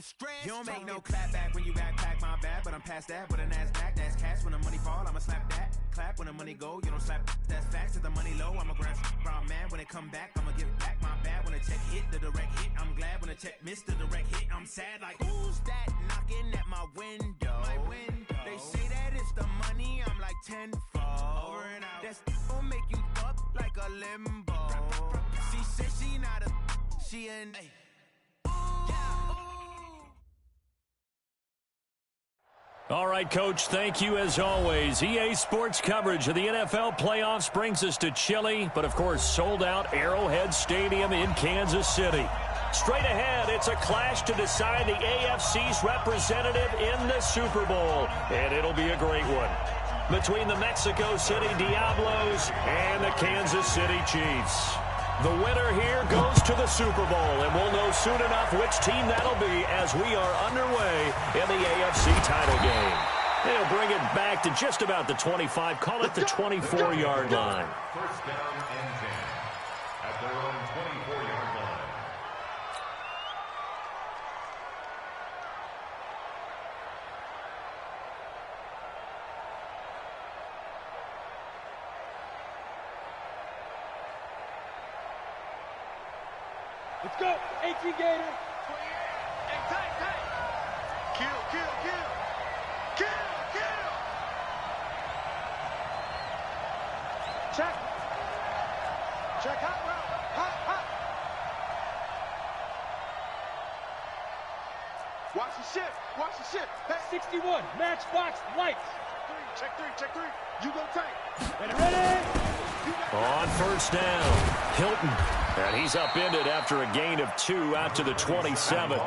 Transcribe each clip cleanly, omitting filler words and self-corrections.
stress. You don't make no clap back when you backpack, my bad. But I'm past that with a NASDAQ. That's cash when the money fall, I'ma slap that. Clap when the money go, you don't slap. That's facts. If the money low, I'ma grab brown man. When it come back, I'ma give back my bad. When the check hit, the direct hit. I'm glad when the check missed the direct hit. I'm sad like, who's that knocking at my window? They say that it's the money, I'm like tenfold. Over and out. That's gon' make you up like a limbo. She said she not a, she an. All right, Coach, thank you as always. EA Sports coverage of the NFL playoffs brings us to chilly, but of course sold-out Arrowhead Stadium in Kansas City. Straight ahead, it's a clash to decide the AFC's representative in the Super Bowl, and it'll be a great one. Between the Mexico City Diablos and the Kansas City Chiefs. The winner here goes to the Super Bowl, and we'll know soon enough which team that'll be as we are underway in the AFC title game. They'll bring it back to just about the 25, call it the 24-yard line. First down and 10 at their own 24-yard line. Let's go. 18 Gator. Hey, tight. Kill. Check. Hot. Watch the shift. Hey. 61. Matchbox lights. Check three. You go tight. Ready? On first down, Hilton. And he's upended after a gain of 2 out to the 27.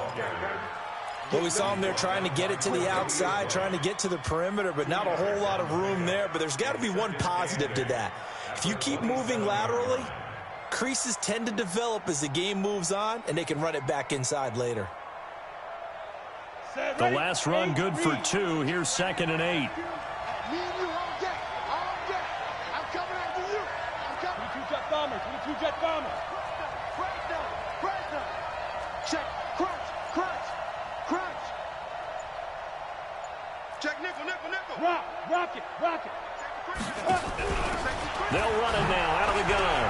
Well, we saw him there trying to get it to the outside, trying to get to the perimeter, but not a whole lot of room there. But there's got to be one positive to that. If you keep moving laterally, creases tend to develop as the game moves on, and they can run it back inside later. The last run good for 2. Here's 2nd and 8. Me and you all day. I'm coming after you. 22 jet bombers. Right now. Check. Crunch. Check nickel. Rock it. They'll run it now out of the gun.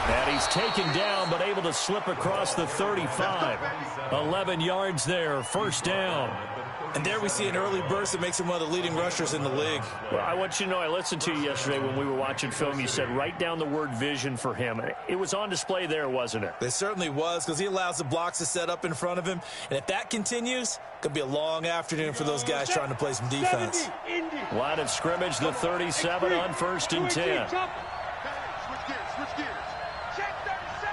And he's taken down but able to slip across the 35. 11 yards there, first down. And there we see an early burst that makes him one of the leading rushers in the league. Well, I want you to know, I listened to you yesterday when we were watching film. You said write down the word vision for him. It was on display there, wasn't it? It certainly was, because he allows the blocks to set up in front of him. And if that continues, it could be a long afternoon for those guys trying to play some defense. Line of scrimmage, the 37 on 1st and 10. Switch gears. Check 37.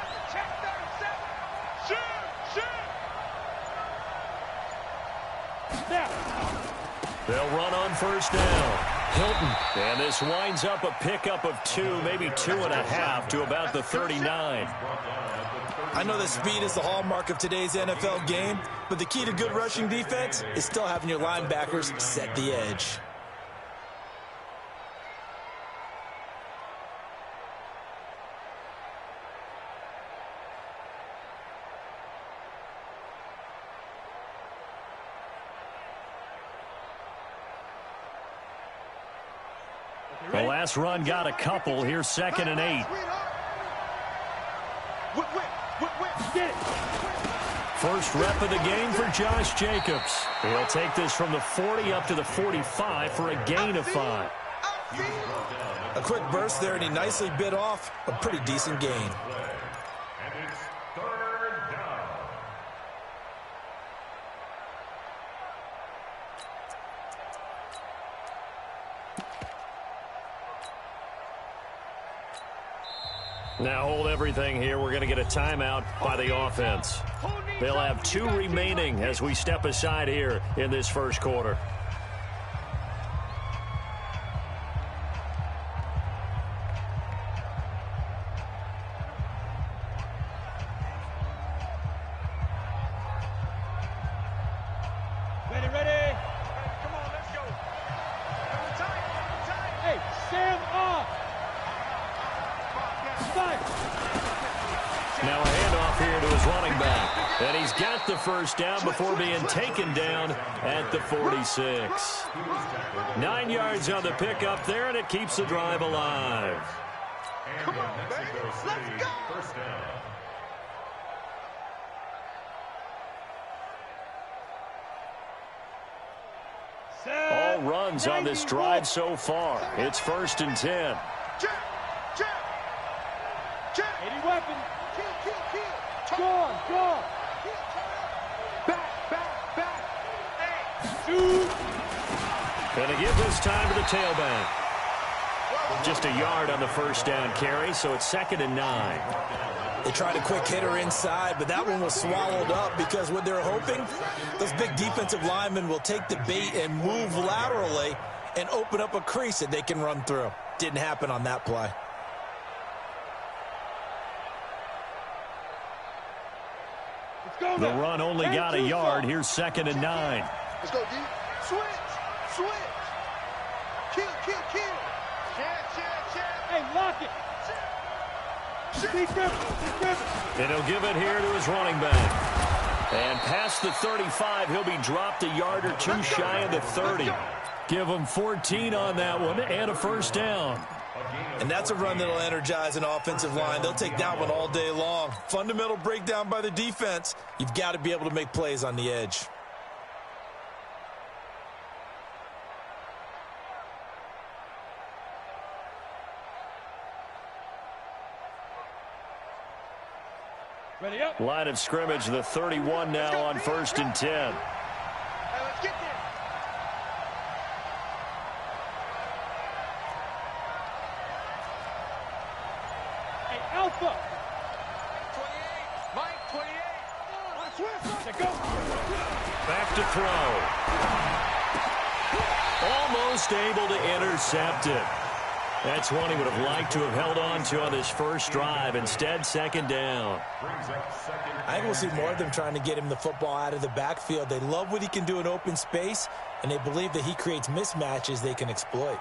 Shoot. They'll run on first down. Hilton. And this winds up a pickup of 2, maybe 2.5 to about the 39. I know that speed is the hallmark of today's NFL game, but the key to good rushing defense is still having your linebackers set the edge. The last run got a couple. Here's 2nd and 8. First rep of the game for Josh Jacobs. He'll take this from the 40 up to the 45 for a gain of 5. A quick burst there, and he nicely bit off a pretty decent gain. And it's 3rd down. Now hold everything here. We're going to get a timeout by the offense. They'll have 2 remaining as we step aside here in this first quarter. Ready. Come on, let's go. Tight. Hey, Sam off. Now a handoff here to his running back. And he's got the first down before being taken down at the 46. 9 yards on the pickup there, and it keeps the drive alive. Come on, baby. Let's go. First down. All runs on this drive so far. It's 1st and 10. Check. 80 weapon. Kill. Gone. Back. Shoot. Going to give this time to the tailback. Just a yard on the first down carry, so it's 2nd and 9. They tried a quick hitter inside, but that one was swallowed up because what they're hoping, those big defensive linemen will take the bait and move laterally and open up a crease that they can run through. Didn't happen on that play. Let's go The now. run only got a yard. Here's 2nd and 9. Let's go, D. Switch. Kill. Hey, lock it. Be careful. And he'll give it here to his running back. And past the 35, he'll be dropped a yard or two shy of the 30. Give him 14 on that one and a first down. And that's a run that'll energize an offensive line. They'll take that one all day long. Fundamental breakdown by the defense. You've got to be able to make plays on the edge. Ready up. Line of scrimmage, the 31 now on 1st and 10. Hey, let's get there. Hey, Alpha. 28. Mike, 28. Let's go. Back to throw. Almost able to intercept it. That's one he would have liked to have held on to on this first drive. Instead, 2nd down. I think we'll see more of them trying to get him the football out of the backfield. They love what he can do in open space, and they believe that he creates mismatches they can exploit.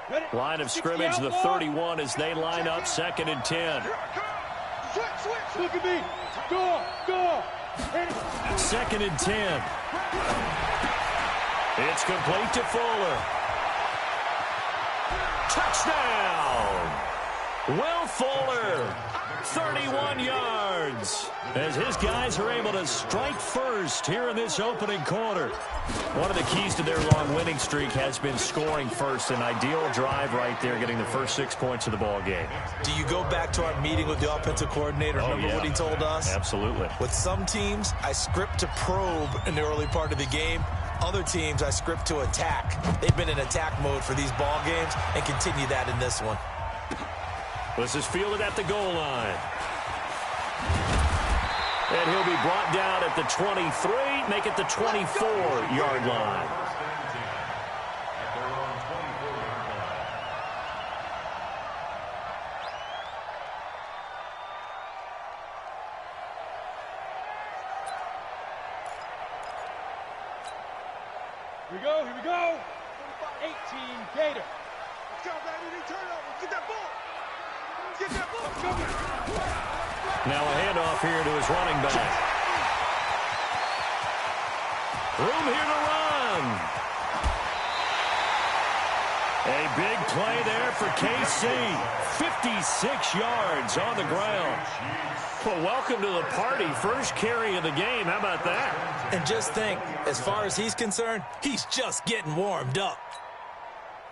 Ready. Line of scrimmage, the 31 as they line up 2nd and 10. Switch. Look at me. Go. Hit it. 2nd and 10. It's complete to Fuller. Touchdown! Will Fuller, 31 yards, as his guys are able to strike first here in this opening quarter. One of the keys to their long winning streak has been scoring first. An ideal drive right there, getting the first 6 points of the ball game. Do you go back to our meeting with the offensive coordinator? Remember what he told us? Absolutely. With some teams, I script to probe in the early part of the game. Other teams, I script to attack. They've been in attack mode for these ball games and continue that in this one. This is fielded at the goal line. And he'll be brought down at the 23, make it the 24-yard line. Here we go. 18 Gator. Let's go, baby. Turn it over. Get that ball. Now a handoff here to his running back. Room here to run. A big play there for KC. 56 yards on the ground. Well, welcome to the party. First carry of the game. How about that? And just think, as far as he's concerned, he's just getting warmed up.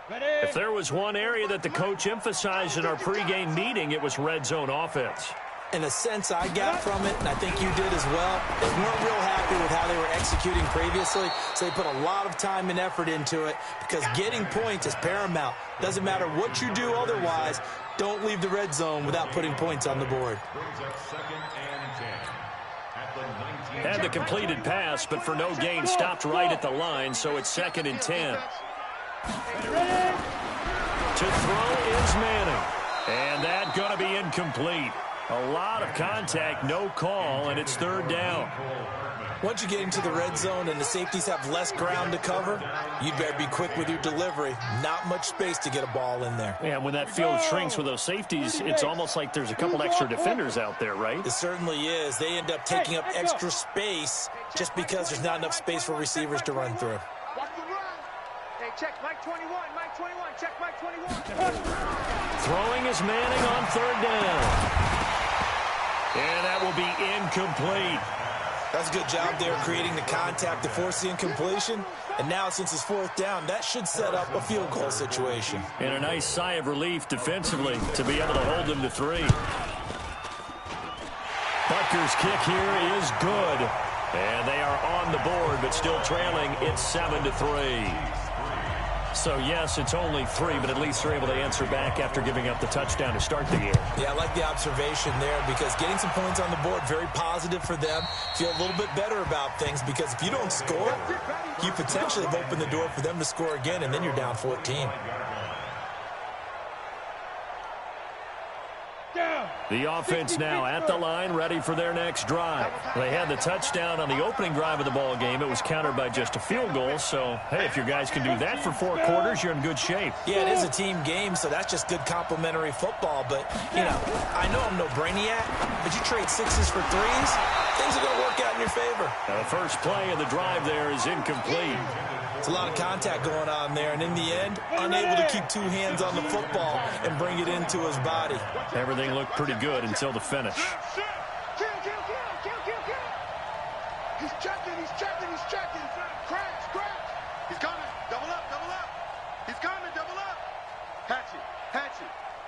Ready. If there was one area that the coach emphasized in our pregame meeting, it was red zone offense. In a sense I got from it, and I think you did as well, they weren't real happy with how they were executing previously, so they put a lot of time and effort into it because getting points is paramount. Doesn't matter what you do otherwise, don't leave the red zone without putting points on the board. Had the completed pass, but for no gain, stopped right at the line, so it's 2nd and 10. To throw is Manning. And that's going to be incomplete. A lot of contact, no call, and it's third down. Once you get into the red zone and the safeties have less ground to cover, you'd better be quick with your delivery. Not much space to get a ball in there. Yeah, when that field shrinks with those safeties, it's almost like there's a couple extra defenders out there, right? It certainly is. They end up taking up extra space just because there's not enough space for receivers to run through. Hey, check Mike 21, Mike 21, check Mike 21. Throwing is Manning on third down. And that will be incomplete. That's a good job there creating the contact to force the incompletion. And now, since it's fourth down, that should set up a field goal situation. And a nice sigh of relief defensively to be able to hold them to 3. Butker's kick here is good. And they are on the board, but still trailing. It's 7-3. So, yes, it's only 3, but at least they're able to answer back after giving up the touchdown to start the game. Yeah, I like the observation there because getting some points on the board, very positive for them. Feel a little bit better about things because if you don't score, you potentially have opened the door for them to score again, and then you're down 14. The offense now at the line, ready for their next drive. They had the touchdown on the opening drive of the ball game. It was countered by just a field goal. So, hey, if your guys can do that for 4 quarters, you're in good shape. Yeah, it is a team game, so that's just good complimentary football. But, you know, I know I'm no brainiac, but you trade 6s for 3s, things are going to work out in your favor. Now, the first play of the drive there is incomplete. It's a lot of contact going on there, and in the end, unable to keep 2 hands on the football and bring it into his body. Everything looked pretty good until the finish. Kill. He's checking. Crash. He's coming. Double up. He's coming. Double up. Hatchet.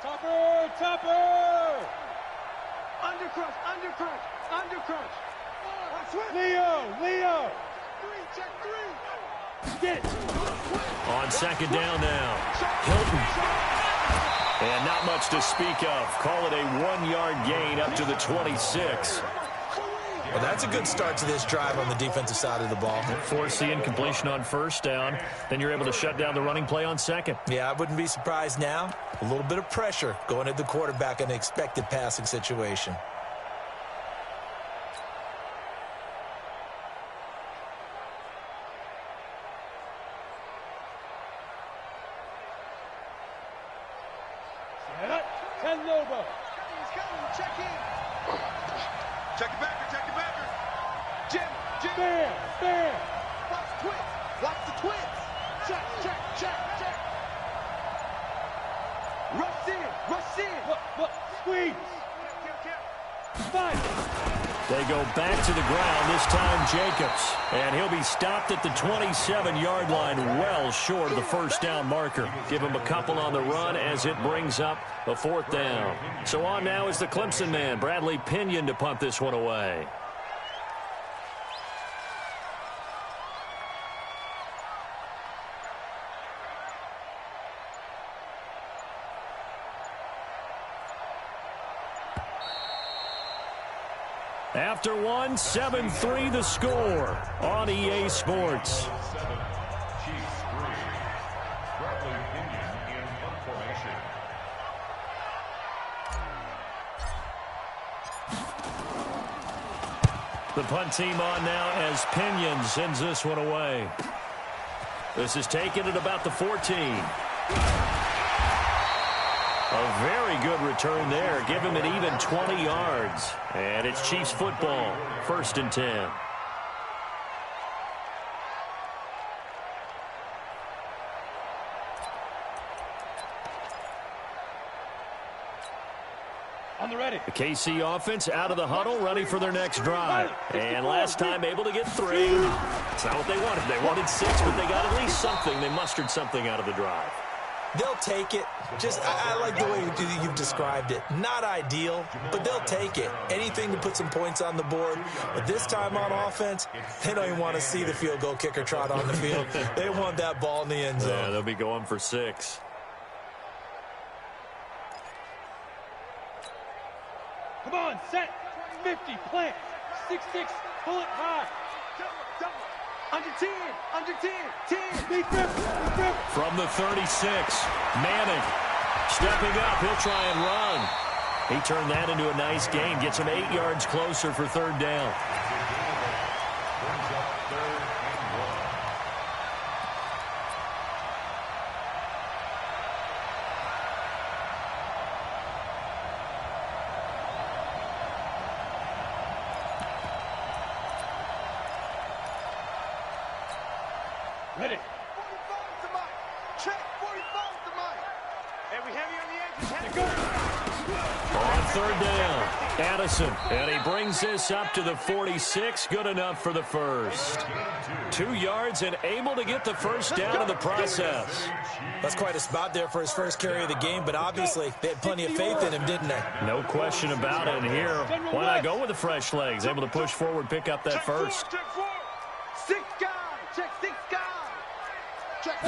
Topper. Undercrush. Leo. 3, check 3. On second down now, Hilton. And not much to speak of. Call it a 1-yard gain up to the 26. Well, that's a good start to this drive on the defensive side of the ball. Force the incompletion on first down. Then you're able to shut down the running play on second. Yeah, I wouldn't be surprised now. A little bit of pressure going at the quarterback in an expected passing situation. Check it backer. Jim. Bam. Watch the twins. Check. Rush in. Squeeze. They go back to the ground, this time Jacobs. And he'll be stopped at the 27-yard line, well short of the first down marker. Give him a couple on the run as it brings up a 4th down. So on now is the Clemson man, Bradley Pinion, to punt this one away. After 1, 7-3 the score on EA Sports. Chiefs 3. Bradley Pinion in punt formation. The punt team on now as Pinion sends this one away. This is taken at about the 14. A very good return there. Give him an even 20 yards. And it's Chiefs football, 1st and 10. On the ready. The KC offense out of the huddle, ready for their next drive. And last time able to get 3. It's not what they wanted. They wanted 6, but they got at least something. They mustered something out of the drive. They'll take it. I like the way you've described it. Not ideal, but they'll take it. Anything to put some points on the board. But this time on offense, they don't even want to see the field goal kicker trot on the field. They want that ball in the end zone. Yeah, they'll be going for 6. Come on, set. 50, plant. 6-6, pull it high. Under 10. 10. From the 36, Manning stepping up. He'll try and run. He turned that into a nice gain. Gets him 8 yards closer for third down. Brings up 3rd and 1. Ready. 45 to Mike. Check. 45 to Mike. Hey, we heavy on the edges. On third down, Addison, and he brings this up to the 46. Good enough for the first. 2 yards and able to get the first down in the process. That's quite a spot there for his first carry of the game, but obviously they had plenty of faith in him, didn't they? No question about it. And here, why not go with the fresh legs? Able to push forward, pick up that first. Check 6 guys. Check 6 guys. Check.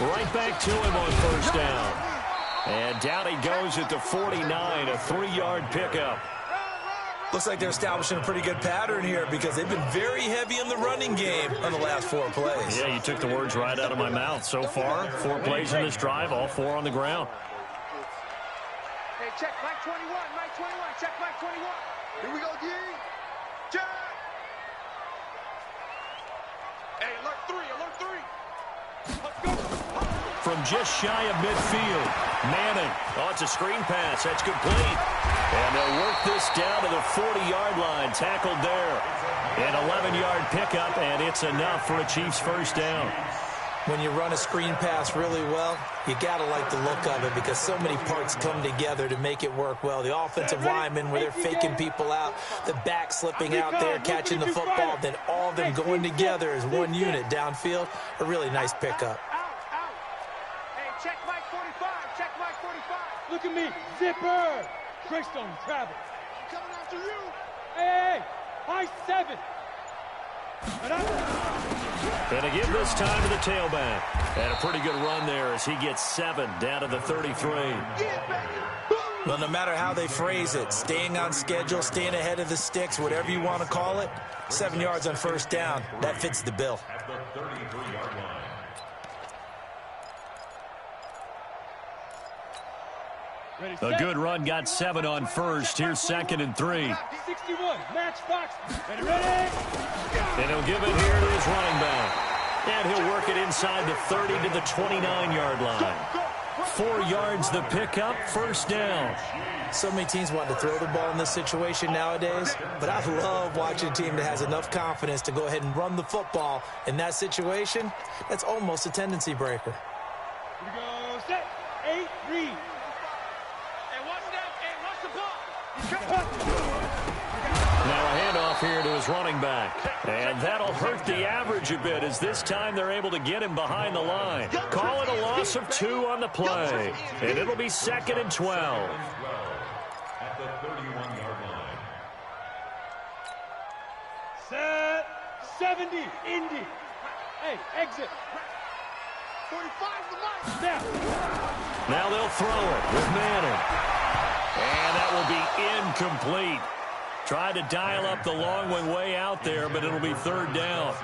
Right back to him on first down. And down he goes at the 49, a 3-yard pickup. Looks like they're establishing a pretty good pattern here because they've been very heavy in the running game on the last 4 plays. Yeah, you took the words right out of my mouth. So far, 4 plays in this drive, all 4 on the ground. Hey, check Mike 21. Mike 21. Check Mike 21. Here we go, G. Check. Hey, alert 3. Alert 3. Let's go. From just shy of midfield, Manning. Oh, it's a screen pass. That's complete. And they'll work this down to the 40-yard line. Tackled there. An 11-yard pickup, and it's enough for a Chiefs first down. When you run a screen pass really well, you got to like the look of it because so many parts come together to make it work well. The offensive linemen, where they're faking people out, the back slipping out there, catching the football, then all of them going together as one unit downfield. A really nice pickup. Check Mike 45. Check Mike 45. Look at me. Zipper. Greystone travel. Coming after you. Hey, high 7. And to give this time to the tailback. And a pretty good run there as he gets 7 down to the 33. Well, no matter how they phrase it, staying on schedule, staying ahead of the sticks, whatever you want to call it, 7 yards on first down, that fits the bill. At the 33-yard line. A good run, got 7 on first. Here's 2nd and 3. 61, matchbox. Ready? And he'll give it here to his running back. And he'll work it inside the 30 to the 29-yard line. 4 yards the pickup, first down. So many teams want to throw the ball in this situation nowadays, but I love watching a team that has enough confidence to go ahead and run the football. In that situation, that's almost a tendency breaker. Here we go, set, 8, read. Now a handoff here to his running back. And that'll hurt the average a bit as this time they're able to get him behind the line. Call it a loss of 2 on the play. And it'll be 2nd and 12. At the 31-yard line. Set, 70, Indy. Hey, exit. 45 to Mike. Snap. Now they'll throw it with Manning. And that will be incomplete. Tried to dial up the long one way out there, but it'll be 3rd down.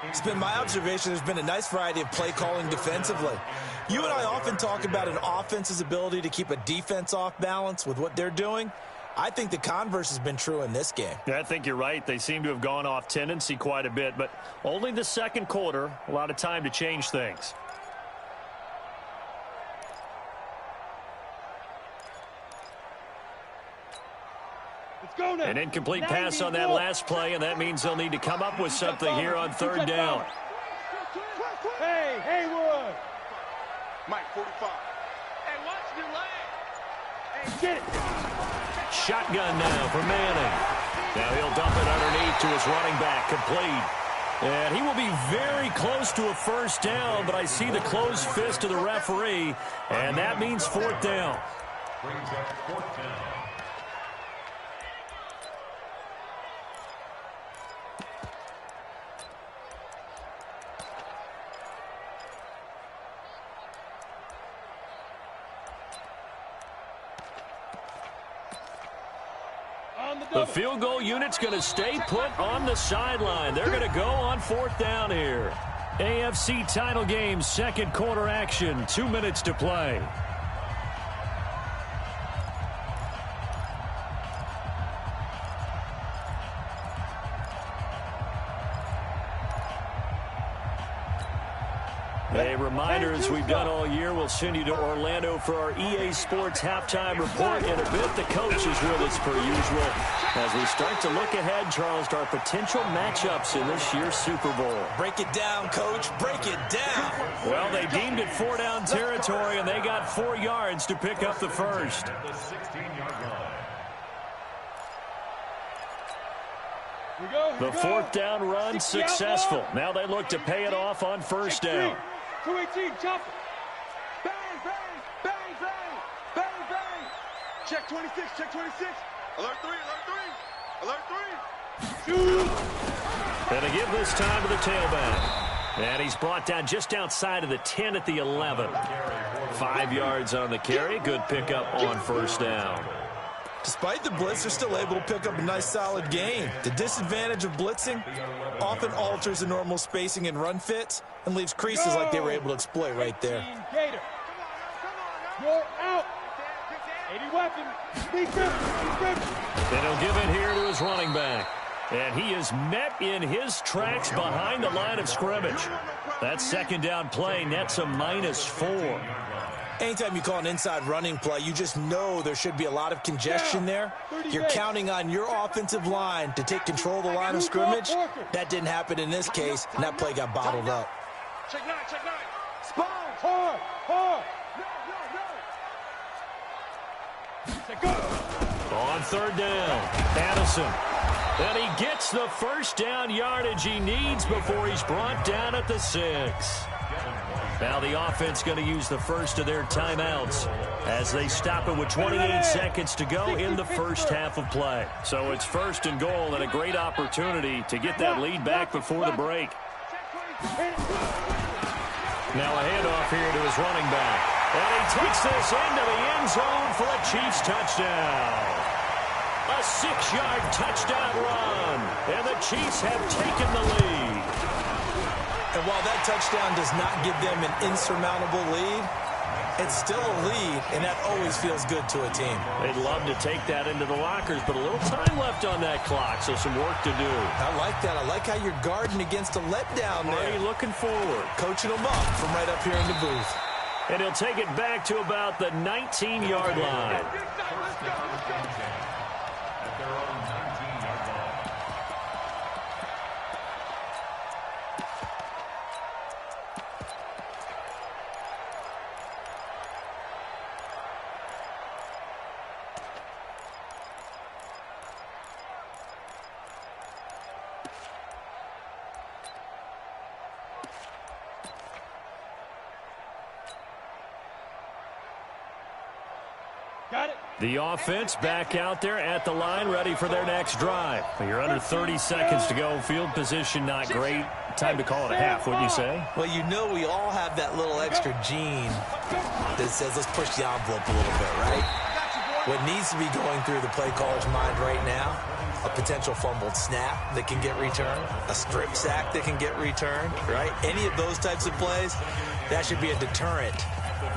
It's been my observation there's been a nice variety of play calling defensively. You and I often talk about an offense's ability to keep a defense off balance with what they're doing. I think the converse has been true in this game. Yeah, I think you're right. They seem to have gone off tendency quite a bit, but only the second quarter, a lot of time to change things. Go now. An incomplete pass on that last play, and that means they'll need to come up with something here on 3rd down. Hey, Haywood. Mike 45. Hey, watch the leg. Hey, get it. Shotgun now for Manning. Now he'll dump it underneath to his running back, complete. And he will be very close to a first down, but I see the closed fist of the referee, and that means 4th down. Brings up 4th down. The field goal unit's going to stay put on the sideline. They're going to go on 4th down here. AFC title game, 2nd quarter action, 2 minutes to play. as we've done all year. We'll send you to Orlando for our EA Sports halftime report in a bit. The coach is with us per usual as we start to look ahead, Charles, to our potential matchups in this year's Super Bowl. Break it down, Coach. Break it down. Well, they deemed it 4-down territory, and they got 4 yards to pick up the first. The 4th down run successful. Now they look to pay it off on first down. 218, chop it. Bang, bang, bang, bang, bang, bang. Check 26, check 26. Alert 3, alert 3, alert 3. And to give this time to the tailback. And he's brought down just outside of the 10 at the 11. 5 yards on the carry. Good pickup on first down. Despite the blitz, they're still able to pick up a nice solid gain. The disadvantage of blitzing often alters the normal spacing and run fits and leaves creases like they were able to exploit right there. Gator. You're out. 80 weapon. Deep grip. And he'll give it here to his running back. And he is met in his tracks behind the line of scrimmage. That second down play nets a -4. Anytime you call an inside running play, you just know there should be a lot of congestion there. You're counting on your offensive line to take control of the line of scrimmage. That didn't happen in this case, and that play got bottled up. Check 9, check 9. Spawn. Hard. No. Go. On third down, Addison. And he gets the first down yardage he needs before he's brought down at the 6. Now the offense going to use the first of their timeouts as they stop it with 28 seconds to go in the first half of play. So it's 1st and goal and a great opportunity to get that lead back before the break. Now a handoff here to his running back. And he takes this into the end zone for a Chiefs touchdown. A 6-yard touchdown run. And the Chiefs have taken the lead. And while that touchdown does not give them an insurmountable lead, it's still a lead, and that always feels good to a team. They'd love to take that into the lockers, but a little time left on that clock, so some work to do. I like that. I like how you're guarding against a letdown there. Already looking forward. Coaching them up from right up here in the booth. And he'll take it back to about the 19-yard line. Let's go. At their own 19-yard line. Got it. The offense back out there at the line, ready for their next drive. You're under 30 seconds to go. Field position not great. Time to call it a half, wouldn't you say? Well, you know we all have that little extra gene that says let's push the envelope a little bit, right? What needs to be going through the play caller's mind right now, a potential fumbled snap that can get returned, a strip sack that can get returned, right? Any of those types of plays, that should be a deterrent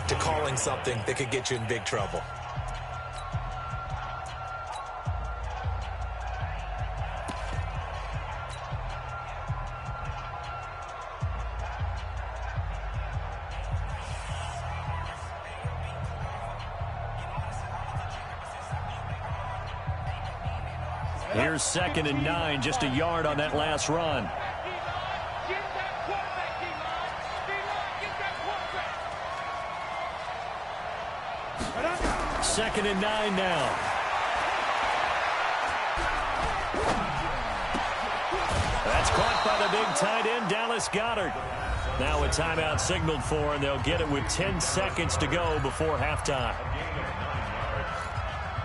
to calling something that could get you in big trouble. Here's 2nd and 9, just a yard on that last run. Get that quarterback, D-line. D-line, get that quarterback. 2nd and 9 now. That's caught by the big tight end, Dallas Goedert. Now a timeout signaled for, and they'll get it with 10 seconds to go before halftime.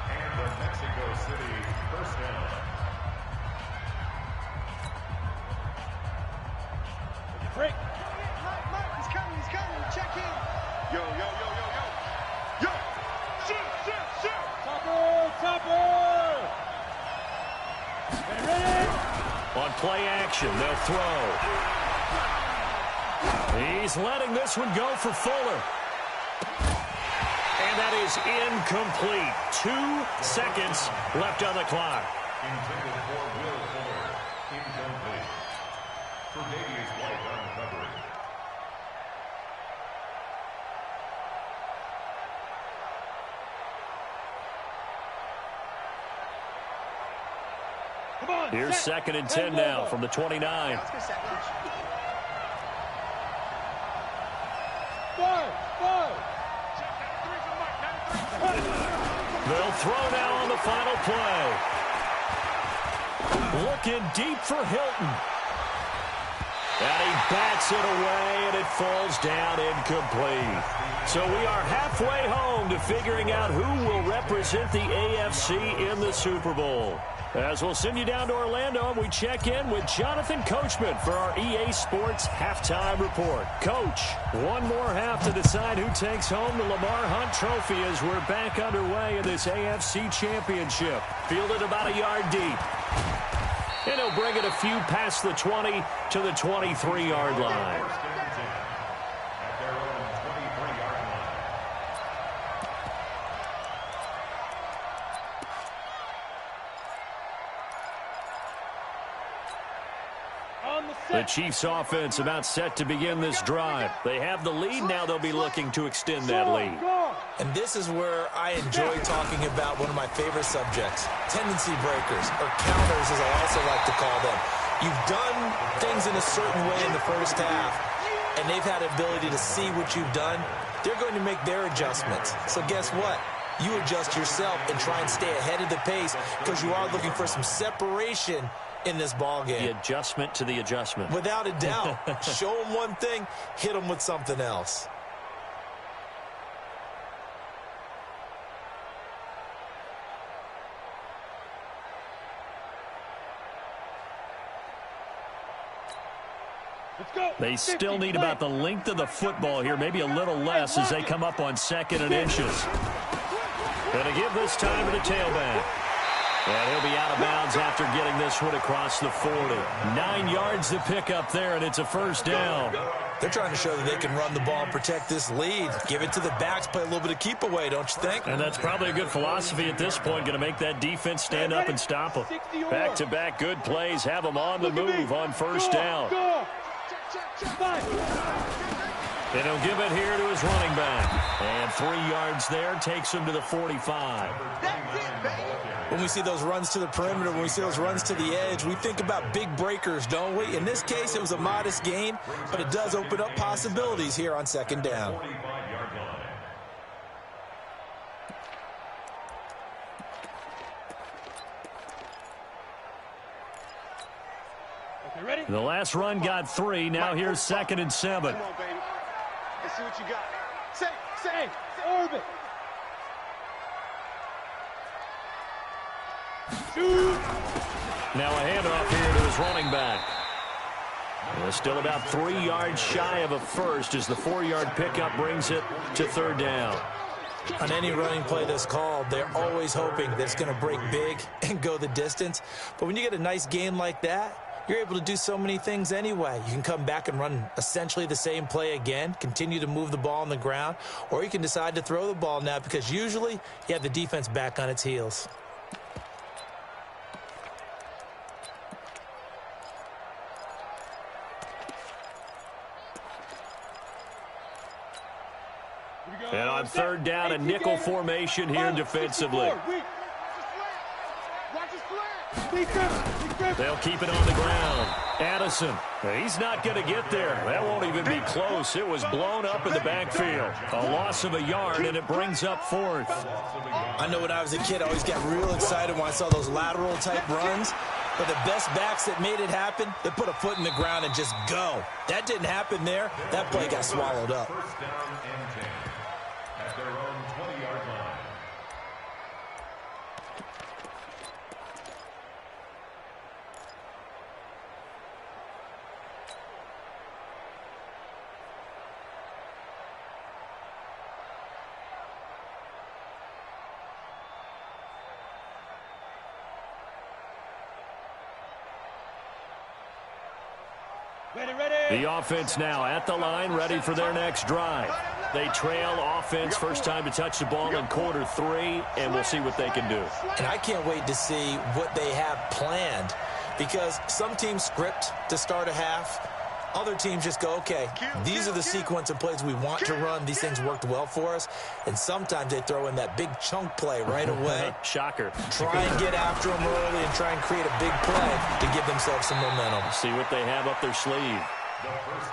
And the Mexico City first down. Break. Mike, he's coming. Check him. Yo. Shoot. Topper. Ready. On play action, they'll throw. He's letting this one go for Fuller. And that is incomplete. 2 seconds left on the clock. Intended for Will Fuller. Incomplete. For Davies White on coverage. Here's second and 10 now from the 29. They'll throw now on the final play. Looking deep for Hilton. And he bats it away, and it falls down incomplete. So we are halfway home to figuring out who will represent the AFC in the Super Bowl. As we'll send you down to Orlando, and we check in with Jonathan Coachman for our EA Sports Halftime Report. Coach, one more half to decide who takes home the Lamar Hunt Trophy as we're back underway in this AFC Championship. Fielded about a yard deep. And he'll bring it a few past the 20 to the 23-yard line. The Chiefs offense about set to begin this drive. They have the lead. Now they'll be looking to extend that lead. And this is where I enjoy talking about one of my favorite subjects, tendency breakers, or counters as I also like to call them. You've done things in a certain way in the first half, and they've had the ability to see what you've done. They're going to make their adjustments. So guess what? You adjust yourself and try and stay ahead of the pace because you are looking for some separation in this ball game. The adjustment to the adjustment. Without a doubt. Show them one thing, hit them with something else. They still need about the length of the football here, maybe a little less as they come up on 2nd and inches. Going to give this time to the tailback. And he'll be out of bounds after getting this one across the 40. 9 yards to pick up there, and it's a first down. They're trying to show that they can run the ball and protect this lead. Give it to the backs, play a little bit of keep away, don't you think? And that's probably a good philosophy at this point, going to make that defense stand up and stop them. Back-to-back good plays, have them on the move on first down. They don't give it here to his running back. And 3 yards there takes him to the 45. When we see those runs to the perimeter, when we see those runs to the edge, we think about big breakers, don't we? In this case, it was a modest gain, but it does open up possibilities here on 2nd down. The last run got 3. Now here's 2nd and 7. Come on, baby. Let's see what you got. Say, orbit. Now a handoff here to his running back. Well, still about 3 yards shy of a first as the 4-yard pickup brings it to 3rd down. On any running play that's called, they're always hoping that it's going to break big and go the distance. But when you get a nice gain like that, you're able to do so many things anyway. You can come back and run essentially the same play again, continue to move the ball on the ground, or you can decide to throw the ball now because usually you have the defense back on its heels. And on 3rd down, a nickel formation here defensively. They'll keep it on the ground. Addison, he's not going to get there. That won't even be close. It was blown up in the backfield. A loss of a yard, and it brings up 4th. I know when I was a kid, I always got real excited when I saw those lateral-type runs. But the best backs that made it happen, they put a foot in the ground and just go. That didn't happen there. That play got swallowed up. First down and 10 at their own 20-yard line. The offense now at the line, ready for their next drive. They trail offense, first time to touch the ball in quarter 3, and we'll see what they can do. And I can't wait to see what they have planned because some teams script to start a half. Other teams just go, okay, these are the sequence of plays we want to run. These things worked well for us. And sometimes they throw in that big chunk play right away. Shocker. Try and get after them early and try and create a big play to give themselves some momentum. See what they have up their sleeve.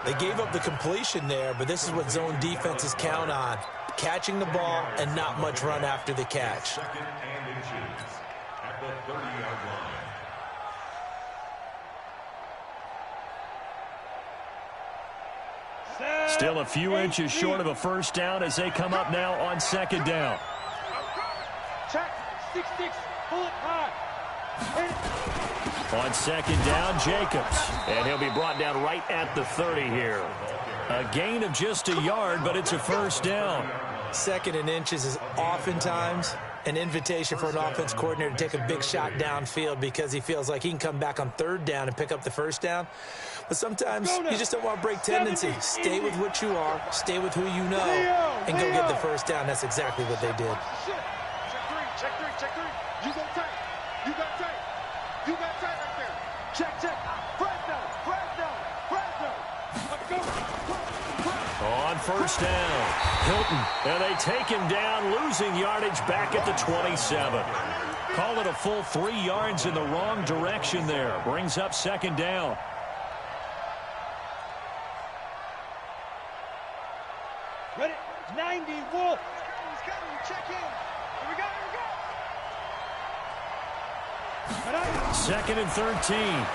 They gave up the completion there, but this is what zone defenses count on. Catching the ball and not much run after the catch. Second and inches at the 30-yard line. Still a few inches short of a first down as they come up now on second down. Check. 6-6. Pull it high. On second down, Jacobs. And he'll be brought down right at the 30 here. A gain of just a yard, but it's a first down. Second and inches is oftentimes an invitation for an offense coordinator to take a big shot downfield because he feels like he can come back on third down and pick up the first down. But sometimes you just don't want to break tendency. Stay with what you are, stay with who you know, and go get the first down. That's exactly what they did. Check three. You go tight. You got tight. You got tight right there. Check. Fresno. Let's go. On first down, Hilton. And they take him down, losing yardage back at the 27. Call it a full 3 yards in the wrong direction there. Brings up second down. Ready? 90, Wolf. He's coming. Check in. Here we go. Second and 13.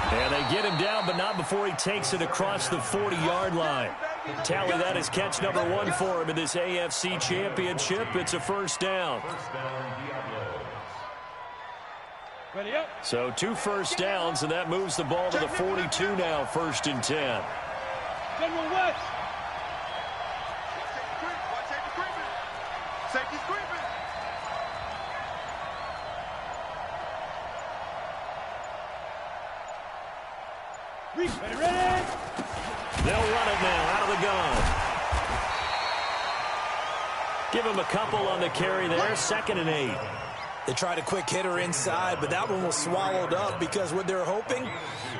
And they get him down, but not before he takes it across the 40-yard line. Tally that as catch number 1 for him in this AFC Championship. It's a first down. Ready up. So 2 first downs, and that moves the ball to the 42 now, first and 10. General West. Safety's creeping. Ready. They'll run it now out of the gun. Give him a couple on the carry there, second and 8. They tried a quick hitter inside, but that one was swallowed up because what they're hoping,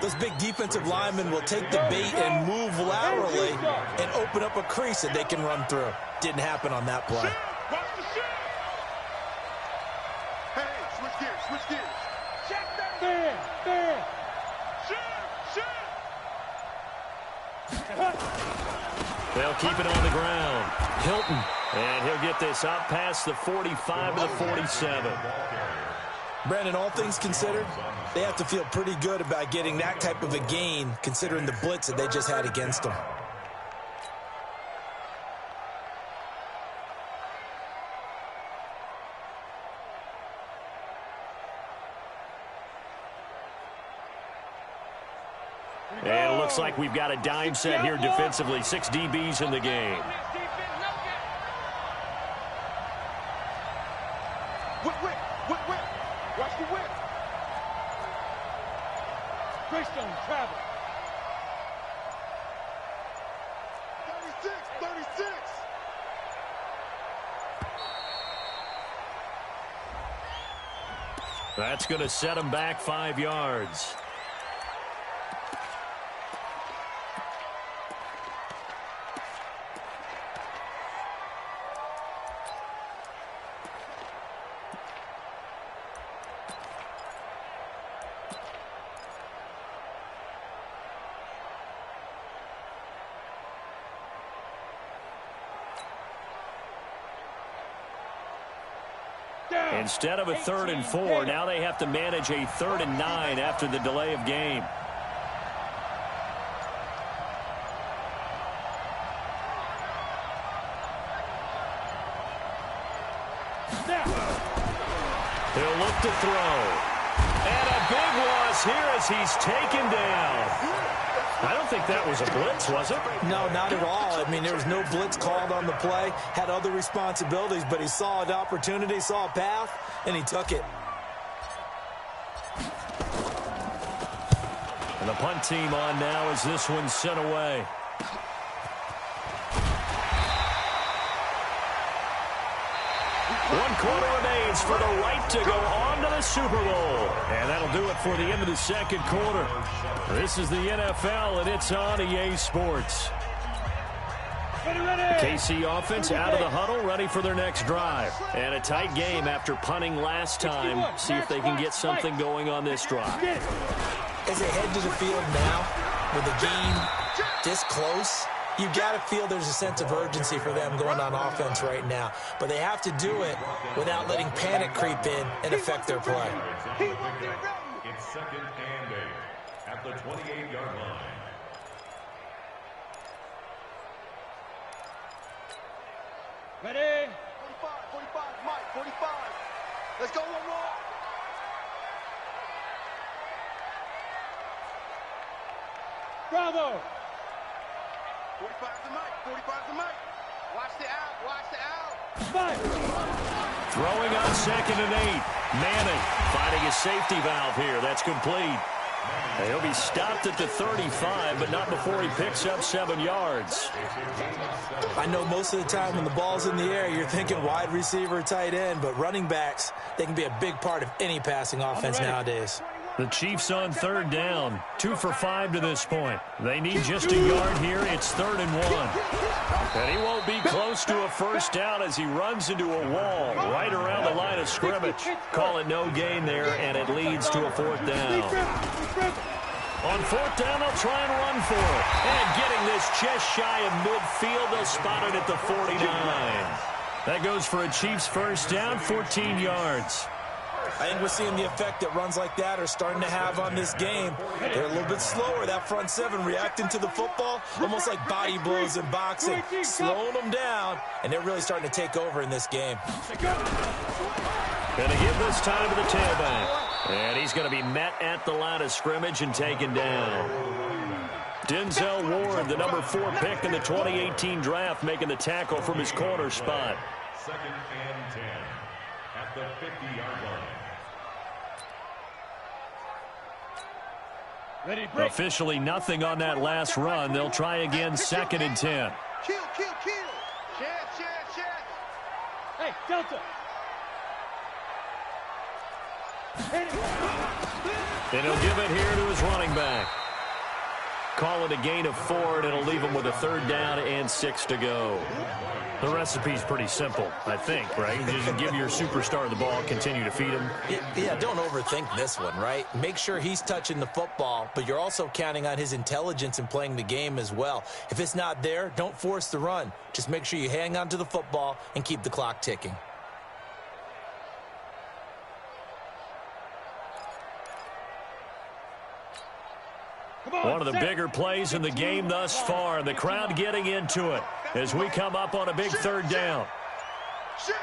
those big defensive linemen will take the bait and move laterally and open up a crease that they can run through. Didn't happen on that play. Watch the shit. Hey, switch gears. Check that. Fair. Shit. They'll keep it on the ground. Hilton, and he'll get this up past the 45 to the 47. Brandon, all things considered, they have to feel pretty good about getting that type of a gain considering the blitz that they just had against them. And it looks like we've got a dime set here defensively. 6 DBs in the game. Whip. Watch the whip. Greystone travel. 36. That's going to set him back 5 yards. Instead of a 3rd and 4, now they have to manage a 3rd and 9 after the delay of game. He'll look to throw. And a big loss here as he's taken down. I don't think that was a blitz, was it? No, not at all. I mean, there was no blitz called on the play. Had other responsibilities, but he saw an opportunity, saw a path, and he took it. And the punt team on now as this one's sent away. 1 quarter remains for the right to go on to the Super Bowl. And that'll do it for the end of the second quarter. This is the NFL, and it's on EA Sports. KC offense out of the huddle, ready for their next drive. And a tight game after punting last time. See if they can get something going on this drive. As they head to the field now, with the game this close, you got to feel there's a sense of urgency for them going on offense right now. But they have to do it without letting panic creep in and affect their play. It's 2nd and 8 at the 28-yard line. Ready? 45, Mike, 45. Let's go one more. Bravo. 45 to Mike, 45 to Mike. Watch the out. Five. Throwing on 2nd and 8. Manning finding his safety valve here. That's complete. And he'll be stopped at the 35, but not before he picks up 7 yards. I know most of the time when the ball's in the air, you're thinking wide receiver, tight end, but running backs, they can be a big part of any passing offense nowadays. The Chiefs on 3rd down. 2 for 5 to this point. They need just a yard here. It's 3rd and 1. And he won't be close to a first down as he runs into a wall right around the line of scrimmage. Call it no gain there, and it leads to a 4th down. On 4th down, they'll try and run for it. And getting this just shy of midfield, they'll spot it at the 49. That goes for a Chiefs first down, 14 yards. I think we're seeing the effect that runs like that are starting to have on this game. They're a little bit slower, that front 7, reacting to the football, almost like body blows in boxing, slowing them down, and they're really starting to take over in this game. Going to give this time to the tailback. And he's going to be met at the line of scrimmage and taken down. Denzel Ward, the number 4 pick in the 2018 draft, making the tackle from his corner spot. 2nd and 10 at the 50-yard line. Ready, break. Officially nothing on that last run. They'll try again 2nd and 10. Kill. Chance. Hey, Delta. And he'll give it here to his running back. Call it a gain of 4, and it'll leave him with a 3rd down and 6 to go. The recipe's pretty simple, I think, right? You just give your superstar the ball, continue to feed him. Yeah, don't overthink this one, right? Make sure he's touching the football, but you're also counting on his intelligence in playing the game as well. If it's not there, don't force the run. Just make sure you hang on to the football and keep the clock ticking. One of the bigger plays in the game thus far. The crowd getting into it as we come up on a big 3rd down. Switch.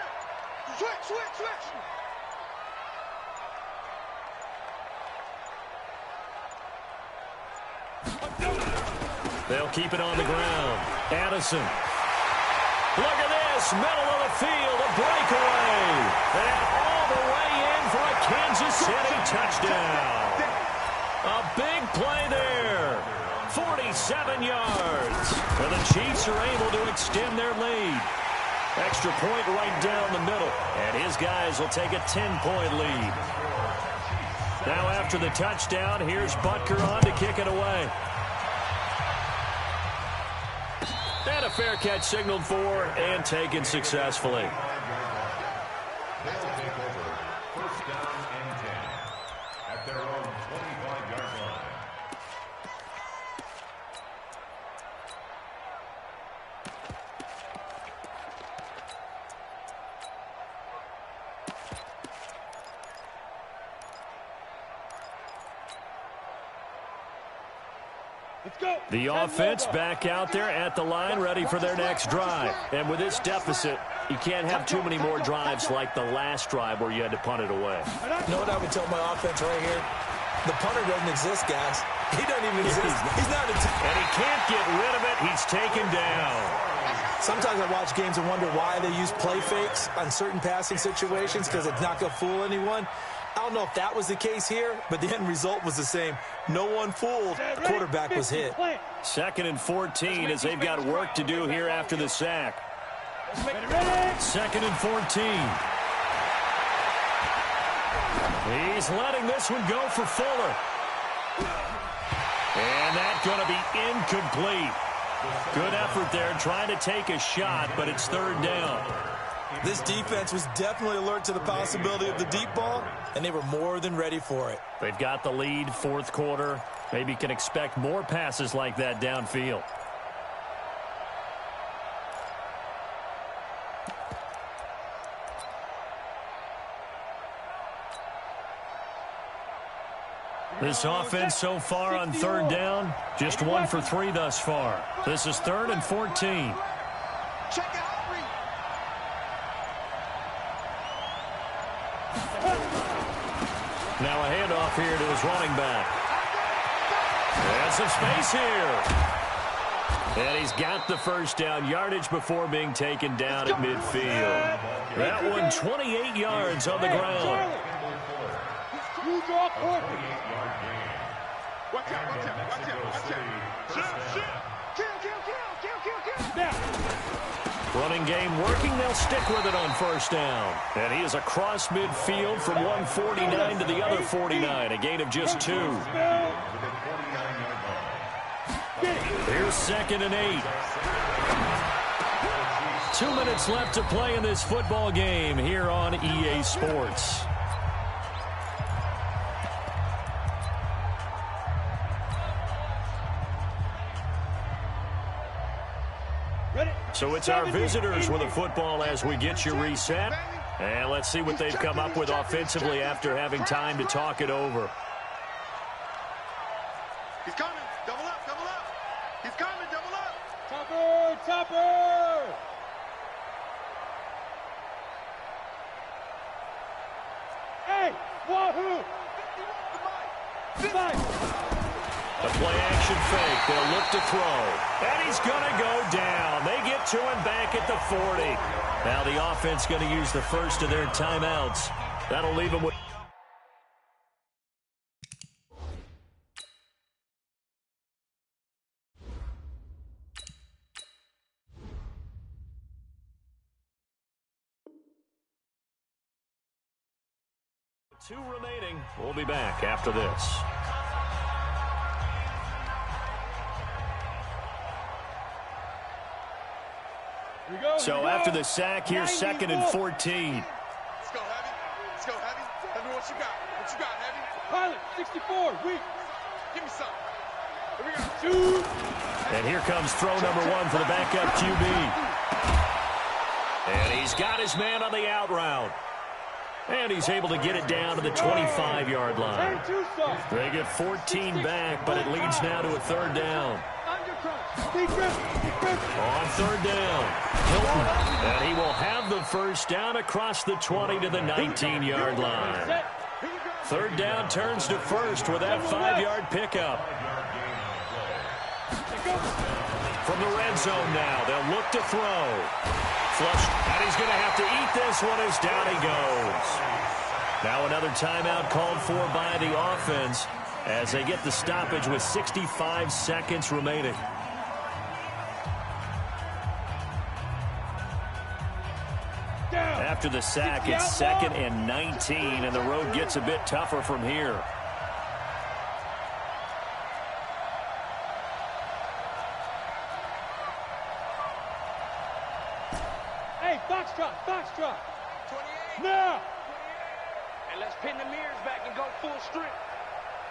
They'll keep it on the ground. Addison. Look at this. Middle of the field. A breakaway. And all the way in for a Kansas City touchdown. A big play there. 47 yards. And the Chiefs are able to extend their lead. Extra point right down the middle. And his guys will take a 10-point lead. Now after the touchdown, here's Butker on to kick it away. And a fair catch signaled for and taken successfully. First down and 10 at their own 25-yard line. Let's go. The offense back out there at the line, ready for their next drive. And with this deficit, you can't have too many more drives like the last drive where you had to punt it away. You know what I would tell my offense right here? The punter doesn't exist, guys. He doesn't even exist. He's not and he can't get rid of it. He's taken down. Sometimes I watch games and wonder why they use play fakes on certain passing situations, because it's not going to fool anyone. I don't know if that was the case here, but the end result was the same. No one fooled. The quarterback was hit. 2nd and 14 as they've got work to do here after the sack. 2nd and 14. He's letting this one go for Fuller. And that's going to be incomplete. Good effort there trying to take a shot, but it's third down. This defense was definitely alert to the possibility of the deep ball, and they were more than ready for it. They've got the lead, fourth quarter. Maybe can expect more passes like that downfield. This offense so far on third down, just 1 for 3 thus far. This is 3rd and 14. Check out three. Now a handoff here to his running back. And some space here. And he's got the first down, yardage before being taken down at midfield. That one 28 yards on the ground. You draw corner. Watch out, watch out, watch out, watch out. Shoot. Kill. Now. Running game working. They'll stick with it on first down. And he is across midfield from 149 to the other 49. A gain of just 2. Here's 2nd and 8. 2 minutes left to play in this football game here on EA Sports. So it's our visitors with a football as we get you reset. And let's see what they've come up with offensively after having time to talk it over. He's coming. Double up. He's coming. Double up. Topper. Hey, wahoo. The play-action fake. They'll look to throw. And he's going to go down. They get to him back at the 40. Now the offense going to use the first of their timeouts. That'll leave them with... Two remaining. We'll be back after this. So after the sack, here's 2nd and 14. Let's go, Heavy. Heavy, what you got, Heavy? Pilot, 64, weak. Give me some. Here we go. 2. And here comes throw number 1 for the backup QB. And he's got his man on the out route. And he's able to get it down to the 25-yard line. They get 14 back, but it leads now to a 3rd down. On 3rd down, Hilton, and he will have the first down across the 20 to the 19-yard line. 3rd down turns to 1st with that 5-yard pickup. From the red zone now, they'll look to throw. Flush, and he's going to have to eat this one as down he goes. Now another timeout called for by the offense as they get the stoppage with 65 seconds remaining. After the sack, it's 2nd and 19, and the road gets a bit tougher from here. Hey, Foxtrot. 28. Now. And let's pin the mirrors back and go full strength.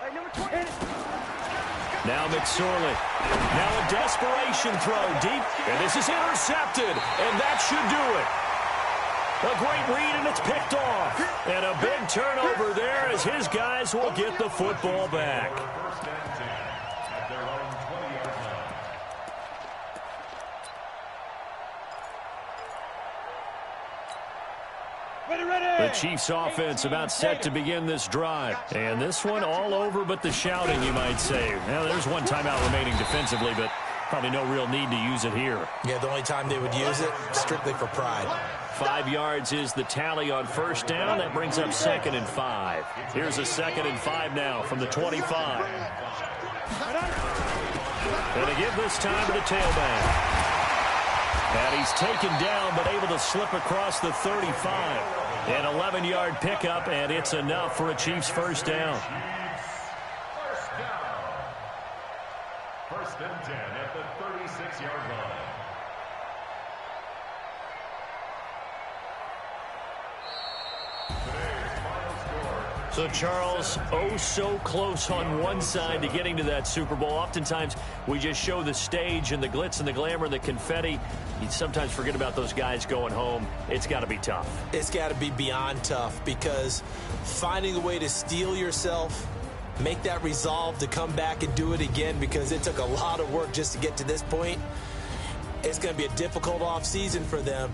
Hey, number 20. Now McSorley. Now a desperation throw deep, and this is intercepted, and that should do it. A great read, and it's picked off. And a big turnover there as his guys will get the football back. First and 10 at their own 20-yard line. Ready. The Chiefs offense about set to begin this drive. And this one all over but the shouting, you might say. Now, there's one timeout remaining defensively, but probably no real need to use it here. Yeah, the only time they would use it, strictly for pride. 5 yards is the tally on first down. That brings up 2nd and 5. Here's a 2nd and 5 now from the 25. And to give this time to the tailback. And he's taken down, but able to slip across the 35. An 11-yard pickup, and it's enough for a Chiefs first down. First and 10 at the 36-yard line. So, Charles, oh so close on one side to getting to that Super Bowl. Oftentimes, we just show the stage and the glitz and the glamour and the confetti. You sometimes forget about those guys going home. It's got to be tough. It's got to be beyond tough, because finding a way to steel yourself, make that resolve to come back and do it again, because it took a lot of work just to get to this point. It's going to be a difficult offseason for them.